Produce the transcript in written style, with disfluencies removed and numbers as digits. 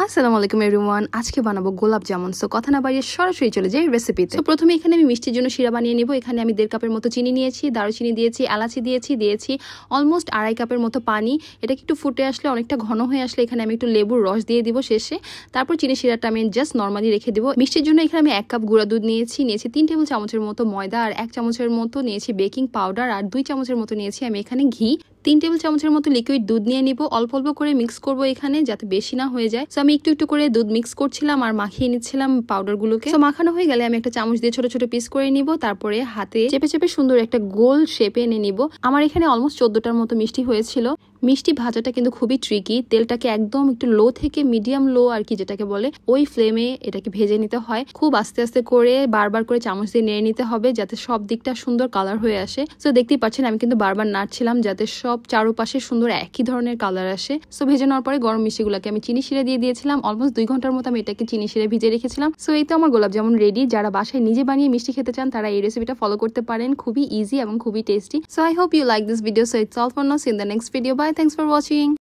আসসালামু আলাইকুম এভরিওয়ান। আজকে বানাবো গোলাপ জামুন। সো কথা না বাড়িয়ে সরাসরি চলে যাই রেসিপিতে। তো প্রথমে এখানে আমি মিষ্টির জন্য শিরা বানিয়ে নিব। এখানে আমি 1.5 কাপের মতো চিনি নিয়েছি, দারুচিনি দিয়েছি, এলাচি দিয়েছি অলমোস্ট 2.5 কাপের মতো পানি। এটা একটু ফুটে আসলে অনেকটা ঘন হয়ে আসলে এখানে আমি একটু লেবুর রস দিয়ে দিব শেষে। তারপর চিনি শিরাটা আমি জাস্ট নর্মালি রেখে দিব। মিষ্টির জন্য এখানে আমি 1 কাপ গুঁড়া দুধ নিয়েছি 3 টেবিল চামচের মতো ময়দা আর 1 চামচের মতো নিয়েছি বেকিং পাউডার আর 2 চামচের মতো নিয়েছি আমি এখানে ঘি। 3 টেবিল চামচের মতো লিকুইড দুধ নিয়ে নিব। অল্প অল্প করে মিক্স করব এখানে, যাতে বেশি না হয়ে যায়। সো আমি একটু একটু করে দুধ মিক্স করছিলাম আর মাখিয়ে নিচ্ছিলাম পাউডারগুলোকে। সো মাখানো হয়ে গেলে আমি একটা চামচ দিয়ে ছোট ছোট পিস করে নিব। তারপরে হাতে চেপে চেপে সুন্দর একটা গোল শেপে এনে নিব। আমার এখানে অলমোস্ট 14টার মতো মিষ্টি হয়েছিল। মিষ্টি ভাজাটা কিন্তু খুবই ট্রিকি। তেলটাকে একদম একটু লো থেকে মিডিয়াম লো আর কি যেটাকে বলে, ওই ফ্লেমে এটাকে ভেজে নিতে হয়। খুব আস্তে আস্তে করে বারবার করে চামচ দিয়ে নেড়ে নিতে হবে যাতে সব দিকটা সুন্দর কালার হয়ে আসে। সো দেখতেই পাচ্ছেন আমি কিন্তু বারবার নাড়ছিলাম যাতে সব চারপাশে সুন্দর একই ধরনের কালার আসে। সো ভেজে নেওয়ার পরে গরম মিষ্টিগুলোকে আমি চিনি শিরা দিয়ে দিয়েছিলাম। অলমোস্ট 2 ঘন্টার মতো আমি এটাকে চিনি শিরা ভিজে রেখেছিলাম। সো এই তো আমার গোলাপ জামুন রেডি। যারা বাসায় নিজে বানিয়ে মিষ্টি খেতে চান তারা এই রেসিপিটা ফলো করতে পারেন। খুবই ইজি এবং খুবই tasty. So I hope you like this video. So it's all for now. See in the next video. Bye. Thanks for watching.